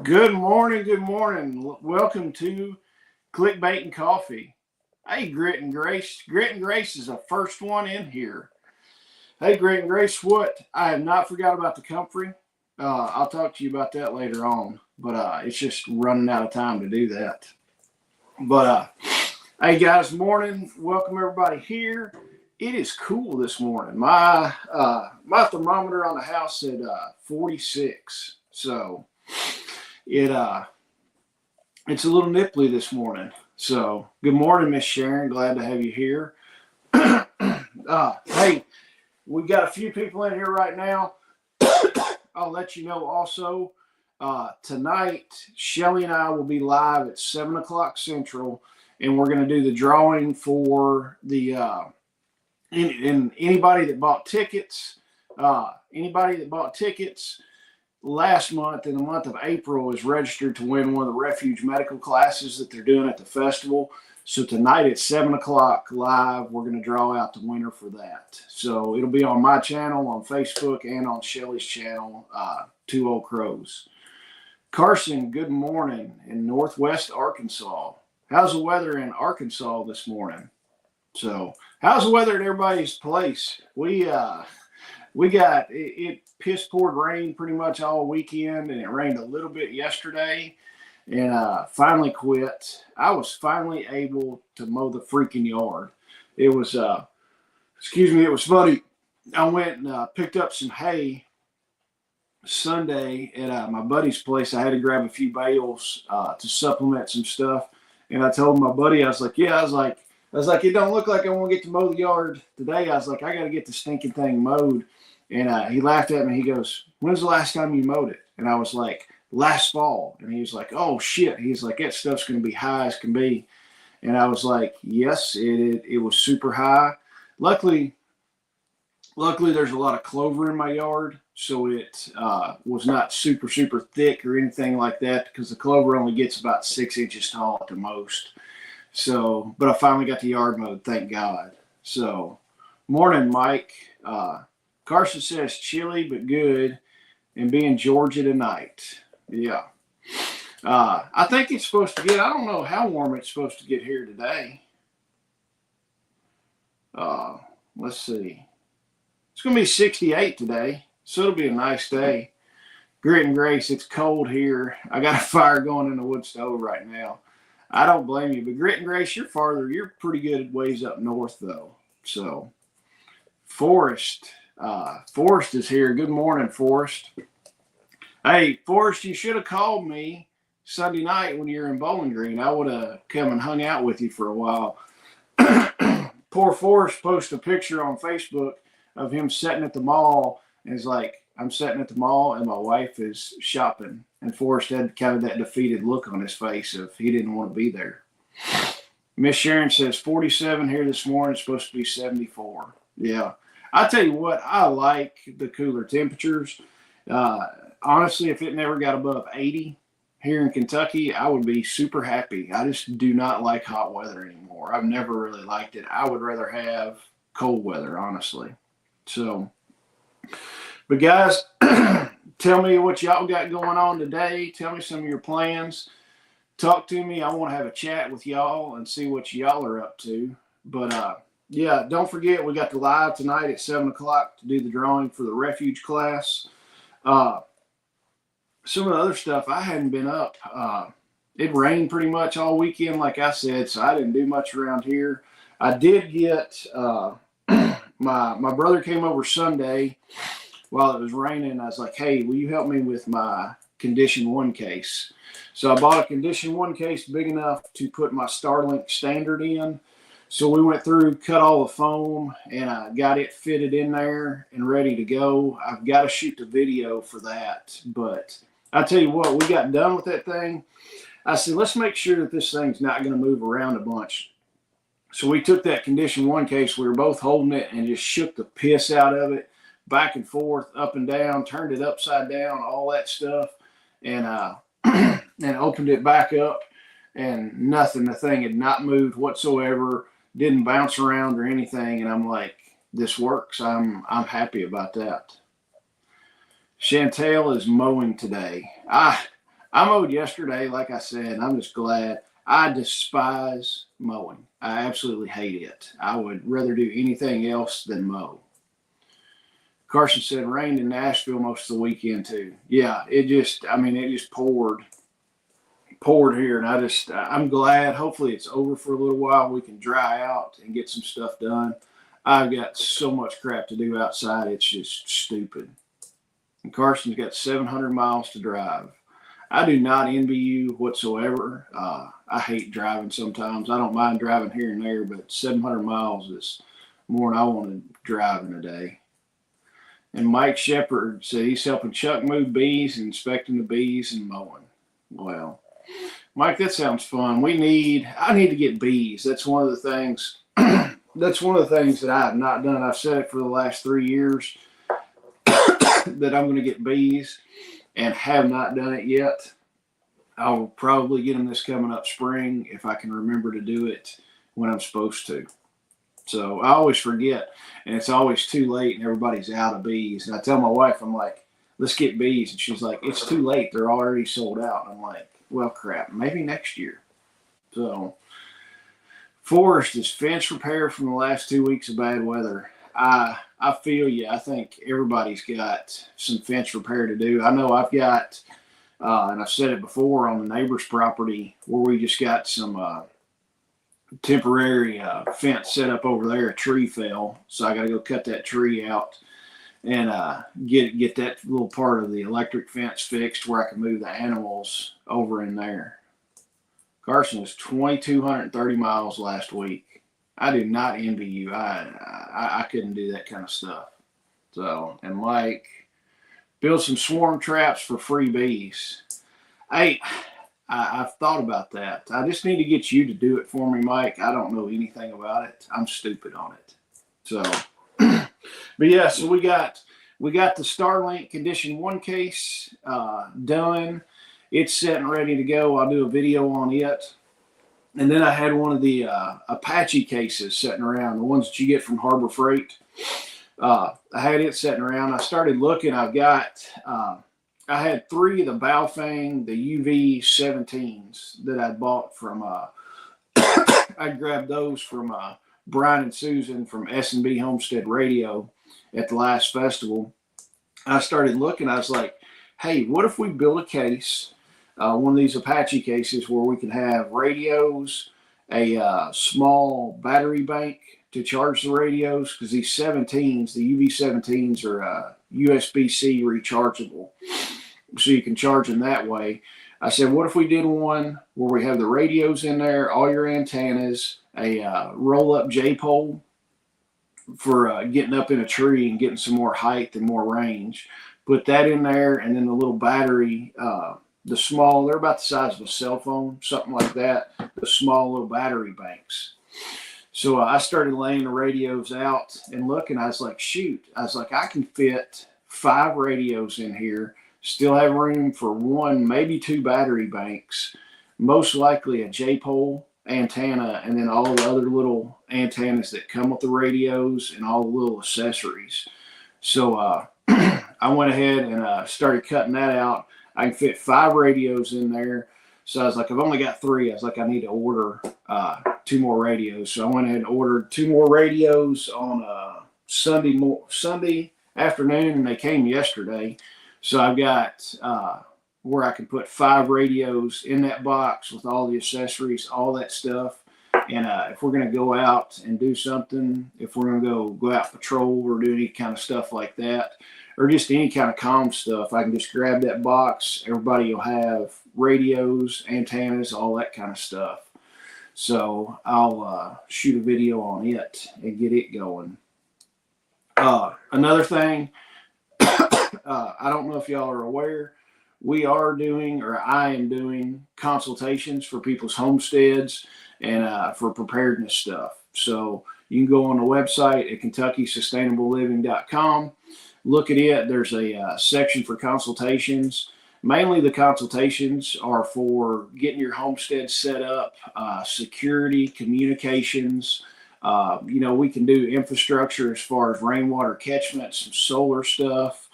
Good morning, good morning. Welcome to Clickbait and Coffee. Hey, Grit and Grace. Grit and Grace is the first one in here. Hey, Grit and Grace, what? I have not forgot about the comfrey. I'll talk to you about that later on, but it's just running out of time to do that. But hey, guys, morning. Welcome everybody here. It is cool this morning. My thermometer on the house said 46, so it's a little nipply this morning. So good morning, Miss Sharon. Glad to have you here. Hey, we got a few people in here right now. I'll let you know also. Tonight, Shelly and I will be live at 7 o'clock Central, and we're going to do the drawing for the anybody that bought tickets. Anybody that bought tickets last month, in the month of April, is registered to win one of the refuge medical classes that they're doing at the festival. So tonight at 7 o'clock live, we're going to draw out the winner for that. So it'll be on my channel, on Facebook, and on Shelly's channel, Two Old Crows. Carson, good morning in Northwest Arkansas. How's the weather in Arkansas this morning? So how's the weather at everybody's place? We got it piss poured rain pretty much all weekend, and it rained a little bit yesterday, and finally quit. I was finally able to mow the freaking yard. It was it was funny. I went and picked up some hay Sunday at my buddy's place. I had to grab a few bales to supplement some stuff, and I told my buddy, I was like, it don't look like I want to get to mow the yard today. I was like, I got to get the stinking thing mowed. And he laughed at me. He goes, when's the last time you mowed it? And I was like, last fall. And he was like, oh, shit. He's like, that stuff's going to be high as can be. And I was like, yes, it was super high. Luckily, there's a lot of clover in my yard, so it was not super, super thick or anything like that, because the clover only gets about 6 inches tall at the most. So, but I finally got the yard mowed, thank God. So, morning, Mike. Carson says chilly but good, and be in Georgia tonight. Yeah. I think it's supposed to get, I don't know how warm it's supposed to get here today. Let's see. It's going to be 68 today, so it'll be a nice day. Grit and Grace, it's cold here. I got a fire going in the wood stove right now. I don't blame you, but Grit and Grace, you're pretty good ways up north, though. So, Forrest is here. Good morning, Forrest. Hey, Forrest, you should have called me Sunday night when you were in Bowling Green. I would have come and hung out with you for a while. Poor Forrest posted a picture on Facebook of him sitting at the mall, and he's like, I'm sitting at the mall and my wife is shopping. And Forrest had kind of that defeated look on his face of he didn't want to be there. Miss Sharon says 47 here this morning. It's supposed to be 74. Yeah. I tell you what, I like the cooler temperatures. Honestly, if it never got above 80 here in Kentucky, I would be super happy. I just do not like hot weather anymore. I've never really liked it. I would rather have cold weather, honestly. So, but guys, tell me what y'all got going on today. Tell me some of your plans. Talk to me. I want to have a chat with y'all and see what y'all are up to. But yeah, don't forget, we got the live tonight at 7 o'clock to do the drawing for the refuge class. Some of the other stuff, I hadn't been up. It rained pretty much all weekend, like I said, so I didn't do much around here. I did get my brother came over Sunday while it was raining. I was like, hey, will you help me with my Condition 1 case? So I bought a Condition 1 case big enough to put my Starlink standard in. So we went through, cut all the foam, and I got it fitted in there and ready to go. I've got to shoot the video for that. But I tell you what, we got done with that thing. I said, let's make sure that this thing's not going to move around a bunch. So we took that Condition 1 case, we were both holding it, and just shook the piss out of it, back and forth, up and down, turned it upside down, all that stuff, and and opened it back up, and nothing. The thing had not moved whatsoever, didn't bounce around or anything, and I'm like, this works. I'm happy about that. Chantel is mowing today. I mowed yesterday, like I said, and I'm just glad. I despise mowing. I absolutely hate it. I would rather do anything else than mow. Carson said rained in Nashville most of the weekend too. Yeah, it just poured here, and I'm glad. Hopefully, it's over for a little while. We can dry out and get some stuff done. I've got so much crap to do outside. It's just stupid. And Carson's got 700 miles to drive. I do not envy you whatsoever. I hate driving sometimes. I don't mind driving here and there, but 700 miles is more than I want to drive in a day. And Mike Shepard said he's helping Chuck move bees and inspecting the bees and mowing. Well, Mike, that sounds fun. I need to get bees. That's one of the things. That's one of the things that I have not done. I've said it for the last 3 years that I'm going to get bees, and have not done it yet. I'll probably get them this coming up spring if I can remember to do it when I'm supposed to. So I always forget, and it's always too late, and everybody's out of bees. And I tell my wife, I'm like, let's get bees. And she's like, it's too late. They're already sold out. And I'm like, well, crap, maybe next year. So Forrest is fence repair from the last 2 weeks of bad weather. I feel you. I think everybody's got some fence repair to do. I know I've got, and I've said it before, on the neighbor's property where we just got some temporary fence set up over there. A tree fell, so I got to go cut that tree out and get that little part of the electric fence fixed where I can move the animals over in there. Carson was 2,230 miles last week. I do not envy you. I couldn't do that kind of stuff. So, and Mike, build some swarm traps for free bees. I've thought about that. I just need to get you to do it for me, Mike. I don't know anything about it. I'm stupid on it. So, but yeah, so we got the Starlink Condition 1 case done. It's set and ready to go. I'll do a video on it. And then I had one of the Apache cases sitting around, the ones that you get from Harbor Freight. I had it sitting around. I started looking. I had 3 of the Baofeng, the UV-17s that I bought from, I grabbed those from Brian and Susan from S&B Homestead Radio at the last festival. I started looking. I was like, hey, what if we build a case, one of these Apache cases, where we can have radios, a small battery bank to charge the radios, because these 17s, the UV-17s, are USB-C rechargeable, so you can charge them that way. I said, what if we did one where we have the radios in there, all your antennas, a roll-up J-pole for getting up in a tree and getting some more height and more range. Put that in there, and then the little battery, the small, they're about the size of a cell phone, something like that, the small little battery banks. So I started laying the radios out and looking. I was like, shoot. I was like, I can fit 5 radios in here, still have room for 1, maybe 2 battery banks, most likely a J-pole antenna, and then all the other little antennas that come with the radios and all the little accessories. So I went ahead and started cutting that out. I can fit 5 radios in there. So I was like, I've only got 3. I was like, I need to order 2 more radios. So I went ahead and ordered 2 more radios on Sunday afternoon, and they came yesterday. So I've got where I can put 5 radios in that box with all the accessories, all that stuff. And if we're going to go out and do something, if we're going to go out patrol or do any kind of stuff like that, or just any kind of comm stuff, I can just grab that box. Everybody will have radios, antennas, all that kind of stuff. So I'll shoot a video on it and get it going. Another thing, I don't know if y'all are aware, we are doing, or I am doing, consultations for people's homesteads and for preparedness stuff. So you can go on the website at KentuckySustainableLiving.com. Look at it. There's a section for consultations. Mainly the consultations are for getting your homestead set up, security, communications. We can do infrastructure as far as rainwater catchment, some solar stuff,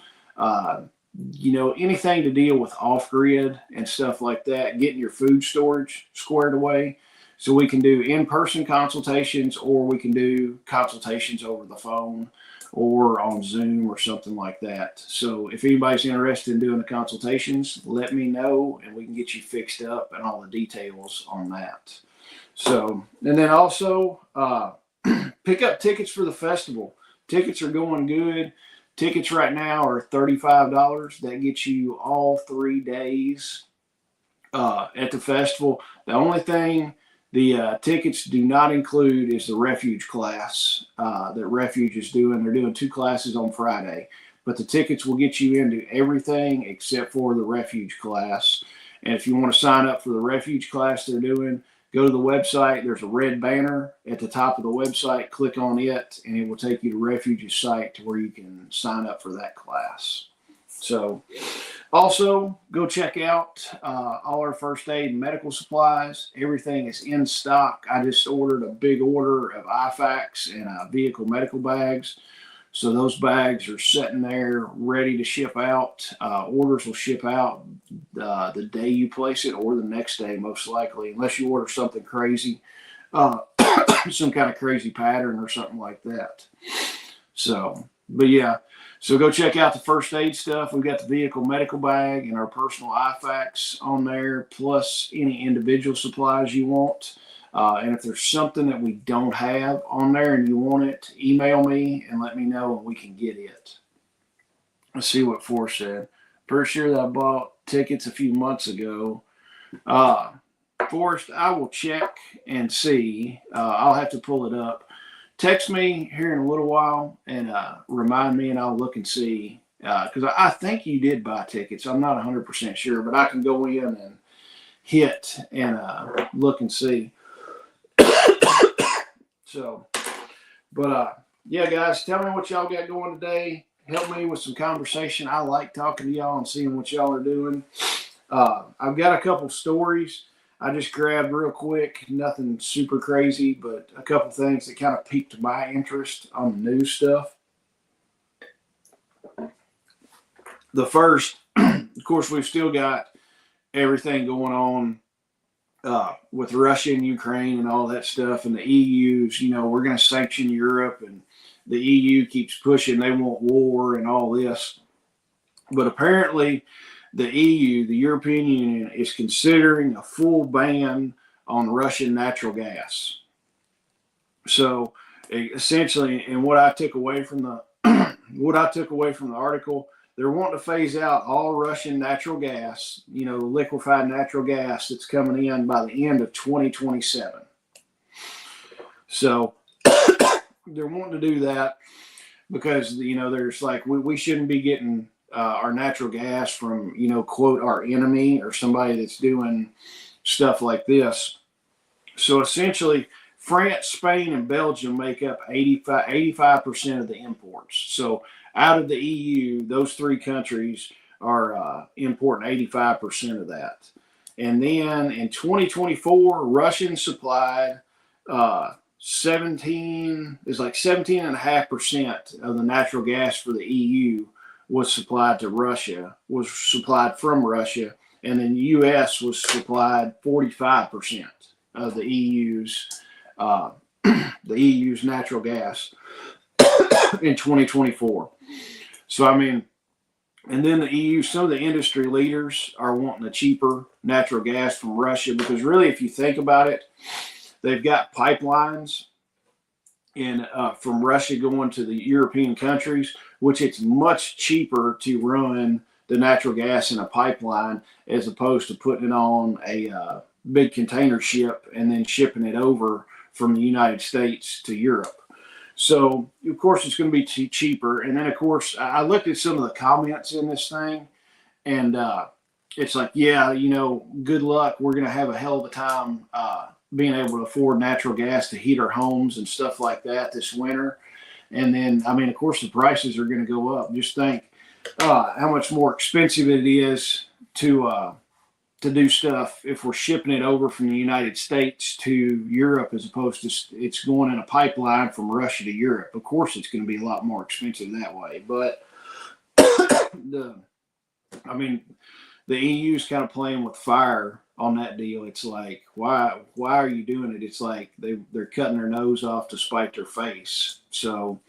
anything to deal with off-grid and stuff like that, getting your food storage squared away. So we can do in-person consultations, or we can do consultations over the phone or on Zoom or something like that. So if anybody's interested in doing the consultations, let me know and we can get you fixed up and all the details on that. So, and then also pick up tickets for the festival. Tickets are going good. Tickets right now are $35. That gets you all 3 days at the festival. The only thing the tickets do not include is the refuge class that Refuge is doing. They're doing 2 classes on Friday, but the tickets will get you into everything except for the refuge class. And if you want to sign up for the refuge class they're doing, go to the website. There's a red banner at the top of the website. Click on it, and it will take you to Refuge's site to where you can sign up for that class. So also go check out all our first aid and medical supplies. Everything is in stock. I just ordered a big order of IFACs and vehicle medical bags. So those bags are sitting there ready to ship out. Orders will ship out the day you place it or the next day, most likely, unless you order something crazy, some kind of crazy pattern or something like that. So, but yeah, so go check out the first aid stuff. We've got the vehicle medical bag and our personal IFACs on there, plus any individual supplies you want. And if there's something that we don't have on there and you want it, email me and let me know and we can get it. Let's see what Forrest said. Pretty sure that I bought tickets a few months ago. Forrest, I will check and see. I'll have to pull it up. Text me here in a little while and remind me, and I'll look and see. Because I think you did buy tickets. I'm not 100% sure, but I can go in and hit and look and see. So, but yeah, guys, tell me what y'all got going today. Help me with some conversation. I like talking to y'all and seeing what y'all are doing. I've got a couple stories I just grabbed real quick. Nothing super crazy, but a couple things that kind of piqued my interest on the news stuff. The first, of course, we've still got everything going on with Russia and Ukraine and all that stuff, and the EU's, we're going to sanction Europe, and the EU keeps pushing. They want war and all this. But apparently the EU, the European Union, is considering a full ban on Russian natural gas. So essentially, and what I took away from the article, they're wanting to phase out all Russian natural gas, liquefied natural gas that's coming in by the end of 2027. So they're wanting to do that because, there's like, we shouldn't be getting our natural gas from, quote, our enemy or somebody that's doing stuff like this. So essentially, France, Spain, and Belgium make up 85% of the imports. So out of the EU, those 3 countries are importing 85% of that. And then in 2024, Russians supplied 17.5% of the natural gas for the EU was supplied from Russia, and then the U.S. was supplied 45% of the EU's natural gas in 2024. So, and then the EU, some of the industry leaders are wanting a cheaper natural gas from Russia because really, if you think about it, they've got pipelines from Russia going to the European countries, which it's much cheaper to run the natural gas in a pipeline as opposed to putting it on a big container ship and then shipping it over from the United States to Europe. So, of course, it's going to be cheaper. And then, of course, I looked at some of the comments in this thing, and it's like, yeah, good luck. We're going to have a hell of a time being able to afford natural gas to heat our homes and stuff like that this winter. And then, of course, the prices are going to go up. Just think how much more expensive it is to do stuff if we're shipping it over from the United States to Europe as opposed to it's going in a pipeline from Russia to Europe. Of course, it's going to be a lot more expensive that way. But I mean, the EU's kind of playing with fire on that deal. It's like, why are you doing it? It's like they're cutting their nose off to spite their face. So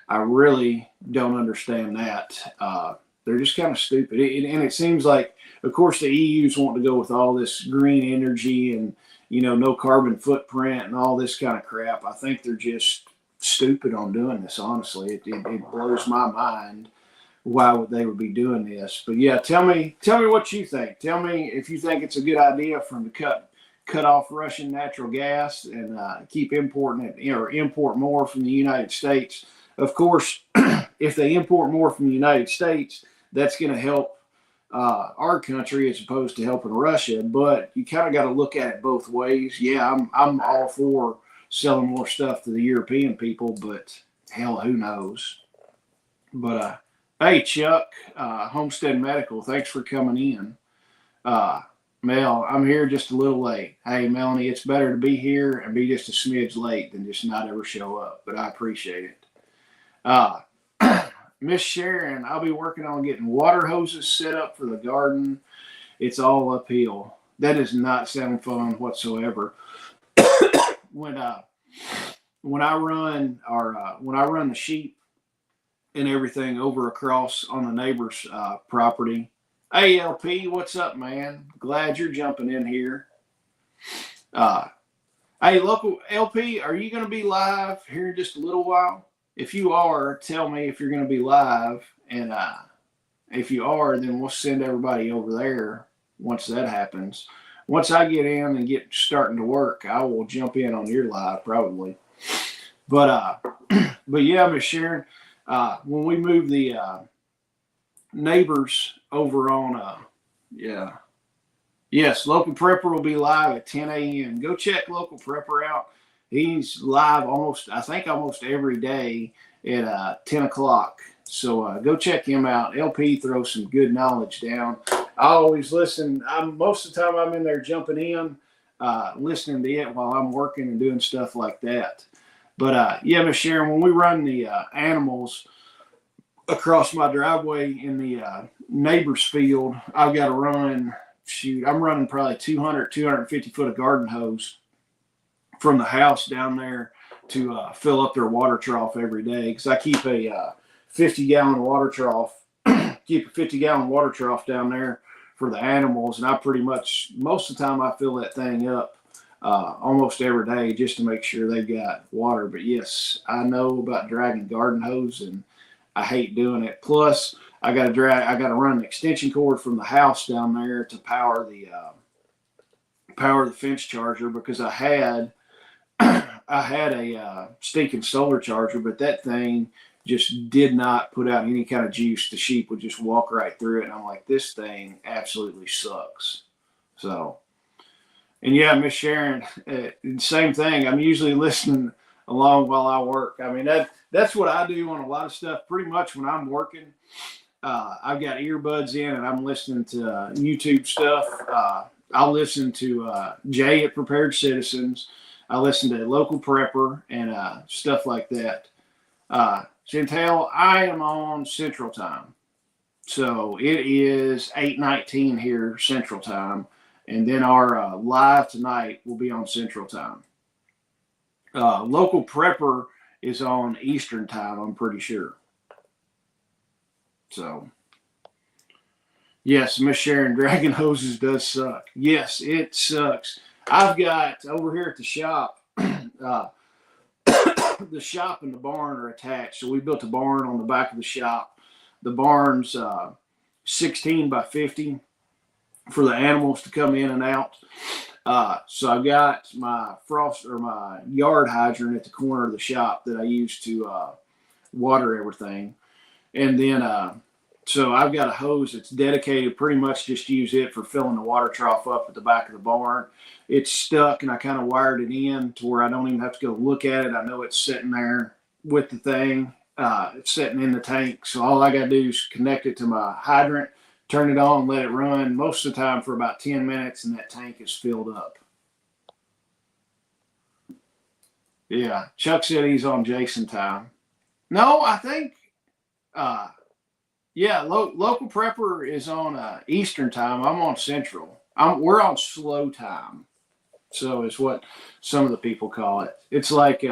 I really don't understand that. They're just kind of stupid. And it seems like, of course, the EU's wanting to go with all this green energy and, no carbon footprint and all this kind of crap. I think they're just stupid on doing this, honestly. It blows my mind why would they would be doing this. But yeah, tell me what you think. Tell me if you think it's a good idea for them to cut off Russian natural gas and keep importing it, or import more from the United States. Of course, if they import more from the United States, that's going to help our country as opposed to helping Russia. But you kind of got to look at it both ways. Yeah, I'm all for selling more stuff to the European people, but hell, who knows? But hey, Chuck, Homestead Medical, thanks for coming in. Mel, I'm here just a little late. Hey, Melanie, it's better to be here and be just a smidge late than just not ever show up, but I appreciate it. Uh, Miss Sharon, I'll be working on getting water hoses set up for the garden. It's all uphill. That does not sound fun whatsoever. when when I run the sheep and everything over across on the neighbor's property. Hey, LP, what's up, man? Glad you're jumping in here. Uh, hey, local LP, are you going to be live here in just a little while? If you are, tell me if you're going to be live. And if you are, then we'll send everybody over there once that happens. Once I get in and get starting to work, I will jump in on your live probably. But yeah, Miss Sharon, when we move the neighbors over on, yes, Local Prepper will be live at 10 a.m. Go check Local Prepper out. He's live almost every day at 10 o'clock. So go check him out. LP throws some good knowledge down. I always listen. Most of the time I'm in there jumping in, listening to it while I'm working and doing stuff like that. But yeah, Miss Sharon, when we run the animals across my driveway in the neighbor's field, I've got to run, I'm running probably 250 foot of garden hose from the house down there to fill up their water trough every day. Because I keep a 50-gallon water trough, down there for the animals. And I pretty much, most of the time I fill that thing up almost every day just to make sure they've got water. But yes, I know about dragging garden hose and I hate doing it. Plus, I got to run an extension cord from the house down there to power the fence charger because I had a stinking solar charger, but that thing just did not put out any kind of juice. The sheep would just walk right through it, and I'm like, this thing absolutely sucks. So, and yeah, Miss Sharon, same thing. I'm usually listening along while I work. I mean, that's what I do on a lot of stuff. Pretty much when I'm working, I've got earbuds in and I'm listening to YouTube stuff. I'll listen to Jay at Prepared Citizens. I listen to Local Prepper and stuff like that. Chantel, I am on Central Time. So it is 8:19 here Central Time. And then our live tonight will be on Central Time. Local Prepper is on Eastern Time, I'm pretty sure. So, yes, Miss Sharon, dragging hoses does suck. Yes, it sucks. I've got over here at the shop, the shop and the barn are attached. So we built a barn on the back of the shop. The barn's 16 by 50 for the animals to come in and out. So I've got my my yard hydrant at the corner of the shop that I use to water everything. And then, so I've got a hose that's dedicated, pretty much just use it for filling the water trough up at the back of the barn. It's stuck and I kind of wired it in to where I don't even have to go look at it. I know it's sitting there with the thing. It's sitting in the tank. So all I got to do is connect it to my hydrant, turn it on, let it run most of the time for about 10 minutes, and that tank is filled up. Yeah, Chuck said he's on Jason time. No, I think, Yeah, local prepper is on Eastern time. I'm on Central. We're on slow time. So it's what some of the people call it. It's like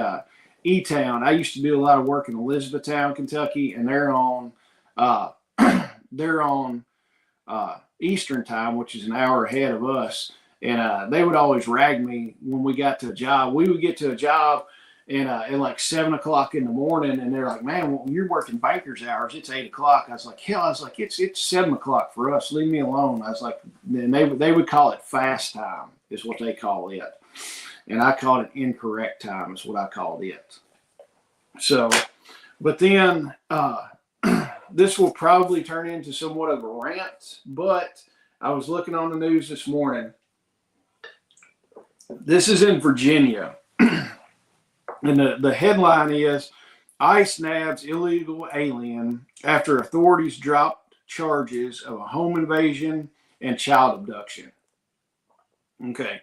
E-Town. I used to do a lot of work in Elizabethtown, Kentucky, and uh, they're on Eastern time, which is an hour ahead of us. And they would always rag me when we got to a job. We would get to a job and at like 7 o'clock in the morning, and they're like, "Man, well, you're working banker's hours. It's 8 o'clock." I was like, "Hell," I was like, "It's 7 o'clock for us. Leave me alone." I was like, and they would call it fast time, is what they call it, and I called it incorrect time, is what I called it. So, but then this will probably turn into somewhat of a rant. But I was looking on the news this morning. This is in Virginia. And the headline is ICE nabs illegal alien after authorities dropped charges of a home invasion and child abduction. Okay.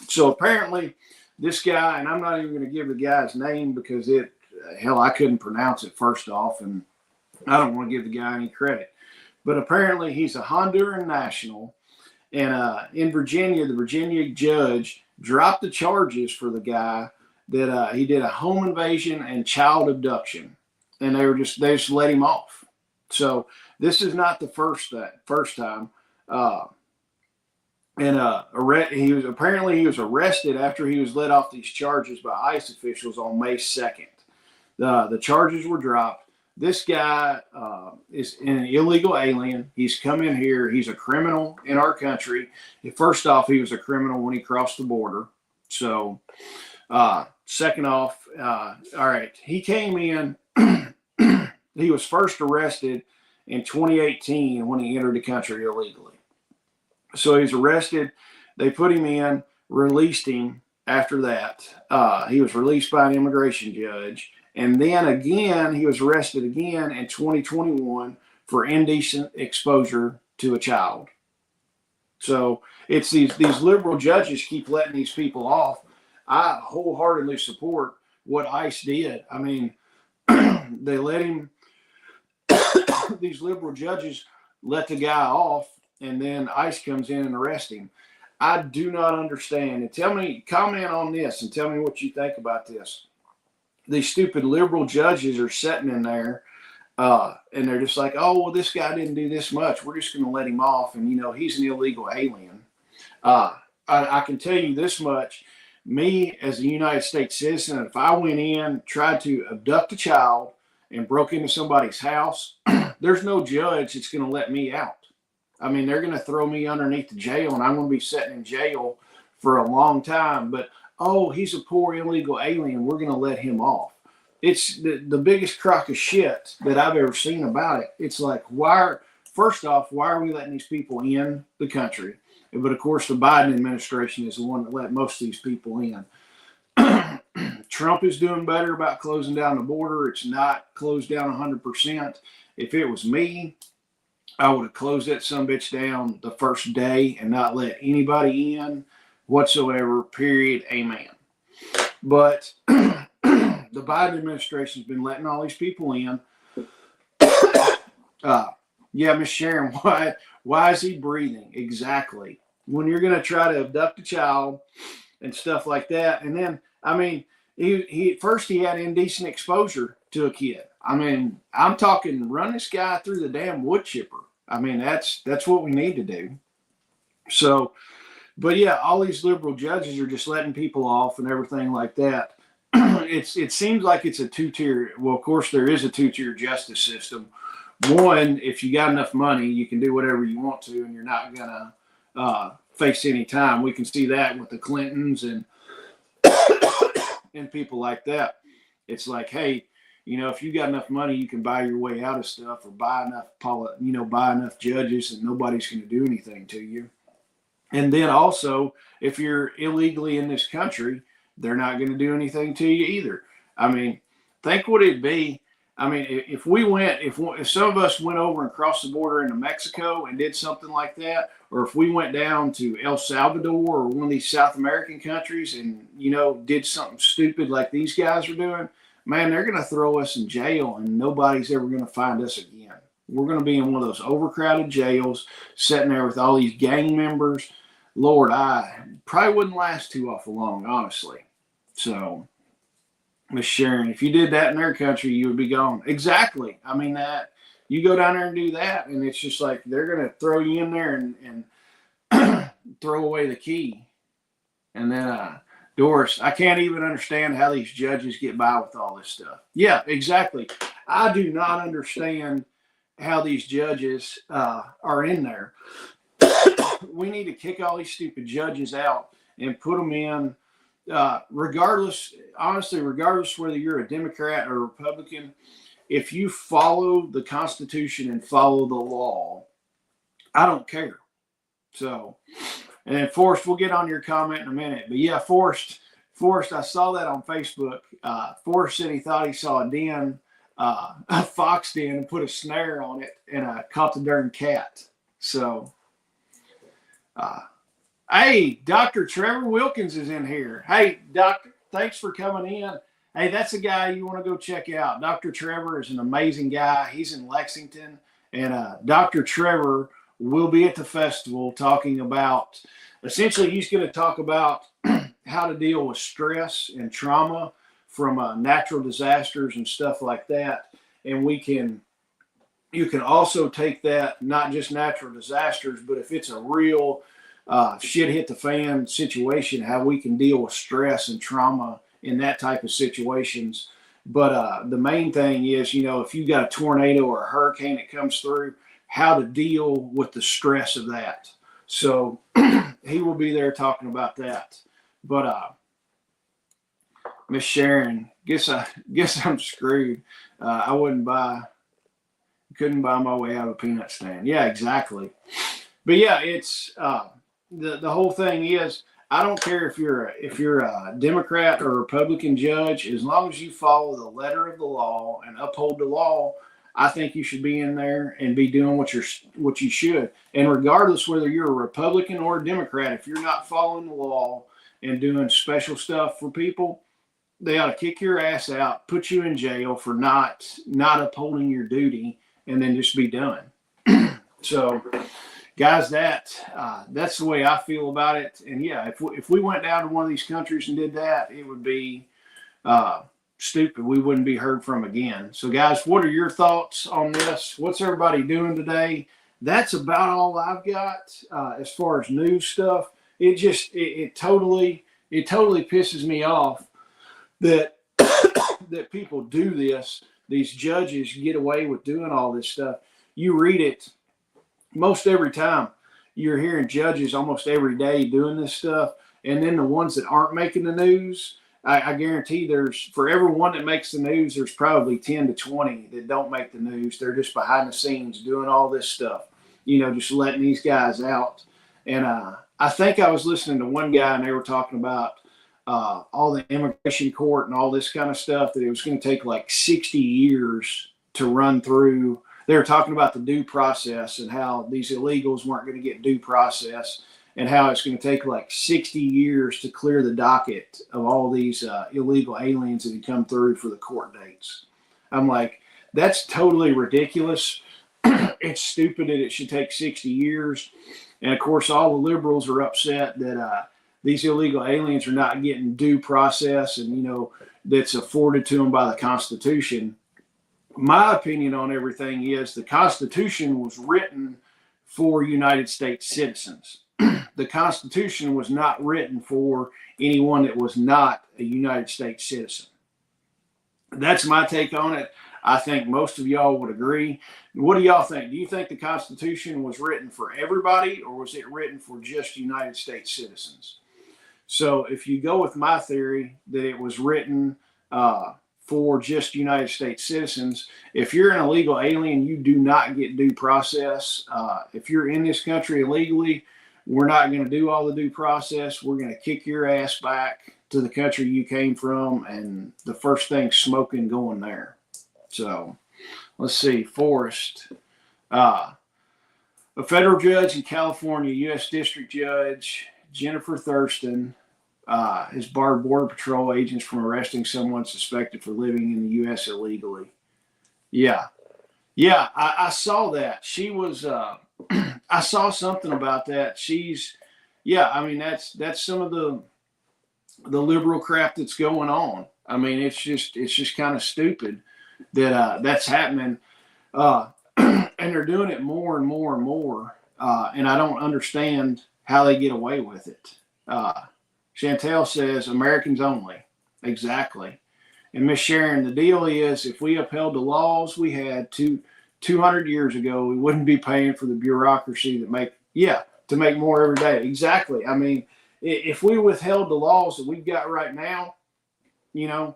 So apparently this guy, and I'm not even going to give the guy's name because I couldn't pronounce it first off, and I don't want to give the guy any credit. But apparently he's a Honduran national. And in Virginia, the Virginia judge dropped the charges for the guy that he did a home invasion and child abduction, and they just let him off. So this is not the first time. He was arrested after he was let off these charges by ICE officials on May 2nd. The charges were dropped. This guy is an illegal alien. He's come in here. He's a criminal in our country. First off, he was a criminal when he crossed the border. So, second off, all right, he came in. He was first arrested in 2018 when he entered the country illegally. So he's arrested. They put him in, released him after that. He was released by an immigration judge. And then again, he was arrested again in 2021 for indecent exposure to a child. So it's these liberal judges keep letting these people off. I wholeheartedly support what ICE did. I mean, they let him, these liberal judges let the guy off, and then ICE comes in and arrests him. I do not understand. And comment on this and tell me what you think about this. These stupid liberal judges are sitting in there and they're just like, "Oh, well, this guy didn't do this much. We're just going to let him off. And, he's an illegal alien." I can tell you this much. Me, as a United States citizen, if I went in, tried to abduct a child and broke into somebody's house, there's no judge that's going to let me out. I mean, they're going to throw me underneath the jail, and I'm going to be sitting in jail for a long time. But oh, he's a poor illegal alien, we're going to let him off. It's the biggest crock of shit that I've ever seen about it. It's like, first off, why are we letting these people in the country? But of course, the Biden administration is the one that let most of these people in. Trump is doing better about closing down the border. It's not closed down 100%. If it was me, I would have closed that sumbitch down the first day and not let anybody in whatsoever, period, amen. But the Biden administration has been letting all these people in. Yeah, Miss Sharon, why is he breathing? Exactly. When you're going to try to abduct a child and stuff like that. And then, I mean, he first he had indecent exposure to a kid. I mean, I'm talking run this guy through the damn wood chipper. I mean, that's what we need to do. So, but yeah, all these liberal judges are just letting people off and everything like that. It seems like it's a two-tier. Well, of course, there is a two-tier justice system. One, if you got enough money, you can do whatever you want to, and you're not gonna face any time. We can see that with the Clintons and people like that. It's like, hey, if you got enough money, you can buy your way out of stuff, or buy enough judges, and nobody's going to do anything to you. And then also, if you're illegally in this country, they're not going to do anything to you either. I mean, think what it'd be. I mean, if some of us went over and crossed the border into Mexico and did something like that, or if we went down to El Salvador or one of these South American countries and, did something stupid like these guys are doing, man, they're going to throw us in jail and nobody's ever going to find us again. We're going to be in one of those overcrowded jails, sitting there with all these gang members. Lord, I probably wouldn't last too awful long, honestly. So, Miss Sharon, if you did that in their country, you would be gone. Exactly. I mean, that you go down there and do that, and it's just like they're going to throw you in there and throw away the key. And then, Doris, I can't even understand how these judges get by with all this stuff. Yeah, exactly. I do not understand how these judges are in there. We need to kick all these stupid judges out and put them in, regardless whether you're a Democrat or Republican. If you follow the Constitution and follow the law, I don't care. So, and Forrest, we'll get on your comment in a minute. But yeah, Forrest, I saw that on Facebook. Forrest said he thought he saw a den, a fox den, and put a snare on it and caught the darn cat. So, hey, Dr. Trevor Wilkins is in here. Hey, Doctor, thanks for coming in. Hey, that's a guy you want to go check out. Dr. Trevor is an amazing guy. He's in Lexington. And Dr. Trevor will be at the festival talking about, essentially, he's going to talk about how to deal with stress and trauma from natural disasters and stuff like that. And you can also take that, not just natural disasters, but if it's a real shit hit the fan situation, how we can deal with stress and trauma in that type of situations. But the main thing is, if you got a tornado or a hurricane that comes through, how to deal with the stress of that. So he will be there talking about that. But Miss Sharon, guess I'm screwed. I couldn't buy my way out of a peanut stand. Yeah, exactly. But yeah, it's the whole thing is, I don't care if you're a Democrat or Republican judge, as long as you follow the letter of the law and uphold the law, I think you should be in there and be doing what you should. And regardless whether you're a Republican or a Democrat, if you're not following the law and doing special stuff for people, they ought to kick your ass out, put you in jail for not upholding your duty, and then just be done. So, guys, that's the way I feel about it. And yeah, if we went down to one of these countries and did that, it would be stupid. We wouldn't be heard from again. So, guys, what are your thoughts on this? What's everybody doing today? That's about all I've got as far as news stuff. It totally pisses me off that that people do this. These judges get away with doing all this stuff. You read it most every time. You're hearing judges almost every day doing this stuff. And then the ones that aren't making the news, I guarantee for every one that makes the news, there's probably 10 to 20 that don't make the news. They're just behind the scenes doing all this stuff, just letting these guys out. And I think I was listening to one guy and they were talking about all the immigration court and all this kind of stuff, that it was going to take like 60 years to run through. They were talking about the due process and how these illegals weren't going to get due process, and how it's going to take like 60 years to clear the docket of all these illegal aliens that had come through for the court dates. I'm like, that's totally ridiculous. It's stupid that it should take 60 years. And of course, all the liberals are upset that these illegal aliens are not getting due process, and that's afforded to them by the Constitution. My opinion on everything is the Constitution was written for United States citizens. The Constitution was not written for anyone that was not a United States citizen. That's my take on it. I think most of y'all would agree. What do y'all think? Do you think the Constitution was written for everybody, or was it written for just United States citizens? So if you go with my theory that it was written for just United States citizens, if you're an illegal alien, you do not get due process. If you're in this country illegally, we're not going to do all the due process. We're going to kick your ass back to the country you came from, and the first thing smoking going there. So let's see, Forrest. A federal judge in California, U.S. District Judge Jennifer Thurston, has barred Border Patrol agents from arresting someone suspected for living in the U.S. illegally. Yeah. Yeah, I saw that. She was, I saw something about that. Yeah, I mean, that's some of the liberal crap that's going on. I mean, it's just kind of stupid that that's happening. And they're doing it more and more and more. And I don't understand how they get away with it. Chantel says, Americans only. Exactly. And Miss Sharon, the deal is if we upheld the laws we had 200 years ago, we wouldn't be paying for the bureaucracy to make more every day. Exactly. I mean, if we withheld the laws that we've got right now, I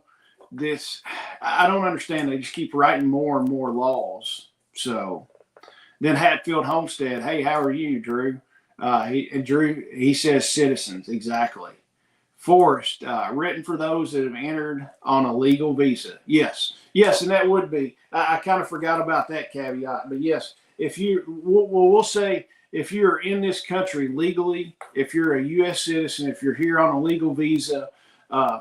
don't understand. They just keep writing more and more laws. So then Hatfield Homestead, hey, how are you, Drew? He says citizens. Exactly. Forrest, written for those that have entered on a legal visa. Yes, and that would be. I kind of forgot about that caveat, but yes, we'll say if you're in this country legally, if you're a U.S. citizen, if you're here on a legal visa,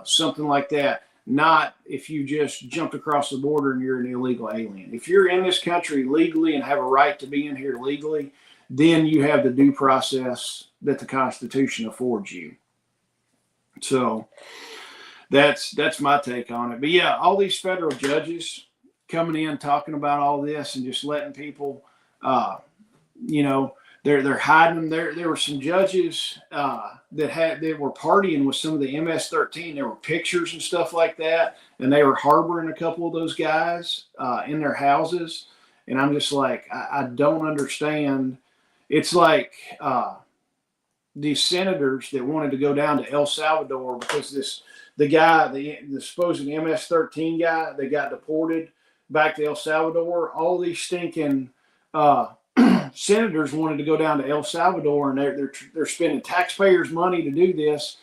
something like that. Not if you just jumped across the border and you're an illegal alien. If you're in this country legally and have a right to be in here legally, then you have the due process that the Constitution affords you. So that's my take on it. But yeah, all these federal judges coming in talking about all this and just letting people, they're hiding them. There were some judges that were partying with some of the MS-13. There were pictures and stuff like that, and they were harboring a couple of those guys in their houses. And I'm just like, I don't understand. It's like these senators that wanted to go down to El Salvador because the supposed MS-13 guy that got deported back to El Salvador, all these stinking senators wanted to go down to El Salvador, and they're spending taxpayers' money to do this,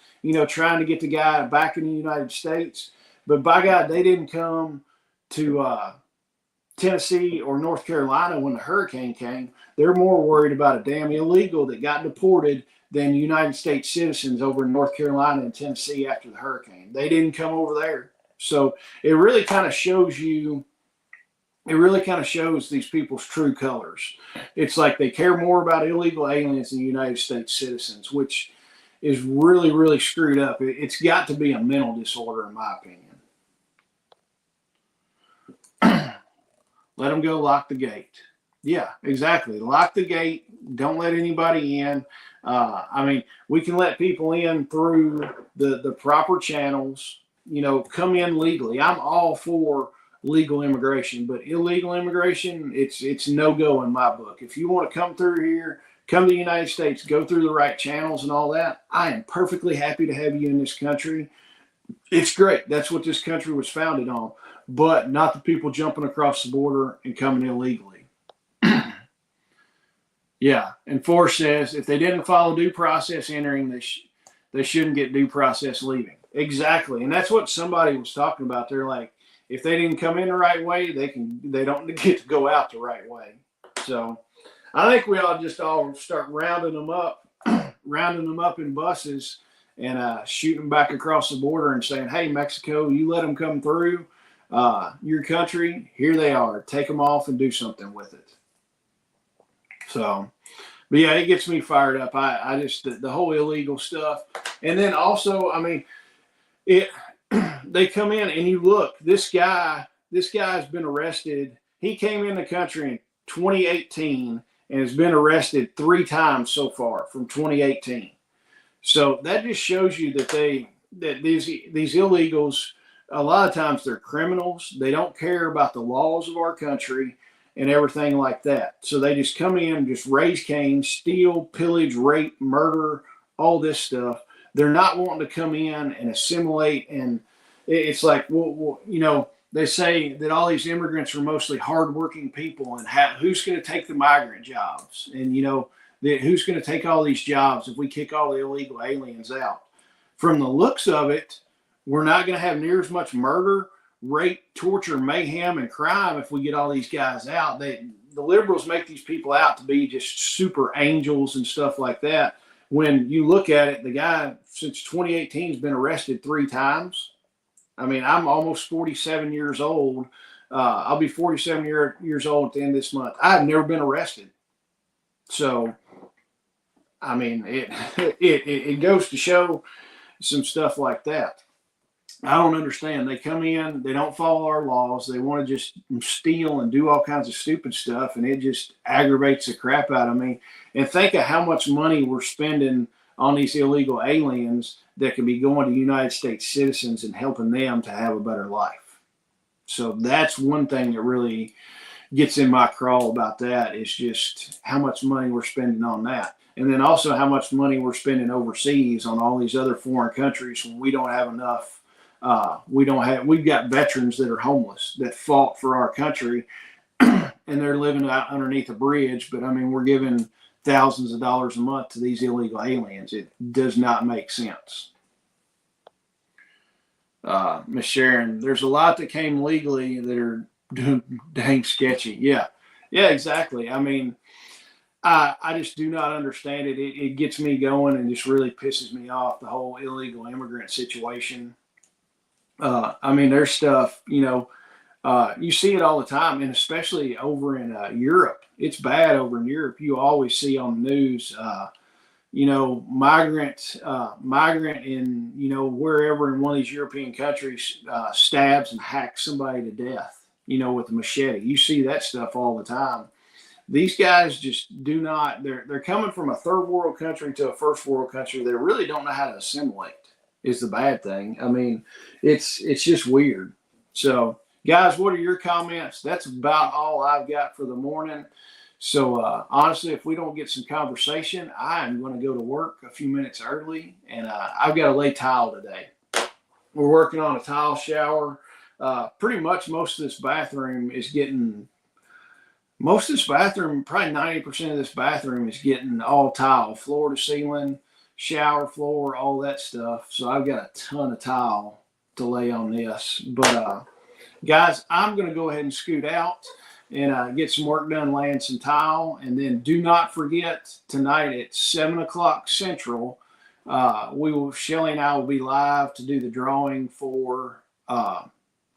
trying to get the guy back in the United States. But by God, they didn't come to Tennessee or North Carolina when the hurricane came. They're more worried about a damn illegal that got deported than United States citizens over in North Carolina and Tennessee after the hurricane. They didn't come over there. So it really kind of shows these people's true colors. It's like they care more about illegal aliens than United States citizens, which is really, really screwed up. It's got to be a mental disorder, in my opinion. Let them go, lock the gate. Yeah, exactly. Lock the gate. Don't let anybody in. We can let people in through the proper channels, come in legally. I'm all for legal immigration, but illegal immigration, it's no-go in my book. If you want to come through here, come to the United States, go through the right channels and all that, I am perfectly happy to have you in this country. It's great. That's what this country was founded on, but not the people jumping across the border and coming illegally. Yeah, and Forrest says if they didn't follow due process entering, they shouldn't get due process leaving. Exactly, and that's what somebody was talking about. They're like, if they didn't come in the right way, they don't get to go out the right way. So I think we ought to just all start rounding them up in buses and shooting them back across the border and saying, hey, Mexico, you let them come through your country. Here they are. Take them off and do something with it. So, but yeah, it gets me fired up. I just, the whole illegal stuff. And then also, they come in and you look, this guy's been arrested. He came in the country in 2018 and has been arrested 3 times so far from 2018. So that just shows you that these illegals, a lot of times they're criminals. They don't care about the laws of our country and everything like that. So they just come in, just raise Cain, steal, pillage, rape, murder, all this stuff. They're not wanting to come in and assimilate. And it's like, they say that all these immigrants are mostly hardworking people, and who's going to take the migrant jobs? And, who's going to take all these jobs if we kick all the illegal aliens out? From the looks of it, we're not going to have near as much murder, rape, torture, mayhem, and crime if we get all these guys out. The liberals make these people out to be just super angels and stuff like that. when you look at it, the guy since 2018 has been arrested 3 times. I mean, I'm almost 47 years old. I'll be 47 years old at the end of this month. I've never been arrested. So, I mean, it goes to show some stuff like that. I don't understand. They come in, they don't follow our laws. They want to just steal and do all kinds of stupid stuff, and it just aggravates the crap out of me. And think of how much money we're spending on these illegal aliens that could be going to United States citizens and helping them to have a better life. So that's one thing that really gets in my crawl about that, is just how much money we're spending on that. And then also how much money we're spending overseas on all these other foreign countries when we don't have enough. We've got veterans that are homeless that fought for our country and they're living out underneath a bridge. But I mean, we're giving thousands of dollars a month to these illegal aliens. It does not make sense. Miss Sharon, there's a lot that came legally that are dang sketchy. Yeah, exactly. I mean, I just do not understand it. It gets me going and just really pisses me off, the whole illegal immigrant situation. I mean, there's stuff, you see it all the time, and especially over in Europe. It's bad over in Europe. You always see on the news, migrant in, wherever in one of these European countries stabs and hacks somebody to death, with a machete. You see that stuff all the time. These guys just do not, they're coming from a third world country to a first world country. They really don't know how to assimilate, is the bad thing. I mean, it's just weird. So, guys, what are your comments? That's about all I've got for the morning. So, honestly, if we don't get some conversation, I'm going to go to work a few minutes early, and I've got to lay tile today. We're working on a tile shower. Pretty much most of this bathroom, probably 90% of this bathroom is getting all tile, floor to ceiling, shower floor, all that stuff. So I've got a ton of tile to lay on this. But guys, I'm going to go ahead and scoot out and get some work done laying some tile. And then do not forget, tonight at 7 o'clock Central, Shelly and I will be live to do the drawing for the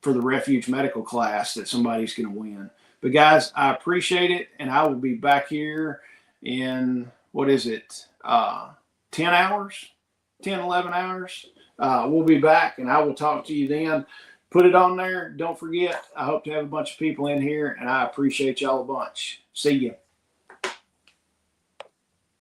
Refuge Medical class that somebody's going to win. But guys, I appreciate it, and I will be back here in, 10 hours, 10, 11 hours. We'll be back, and I will talk to you then. Put it on there. Don't forget, I hope to have a bunch of people in here, and I appreciate y'all a bunch. See you.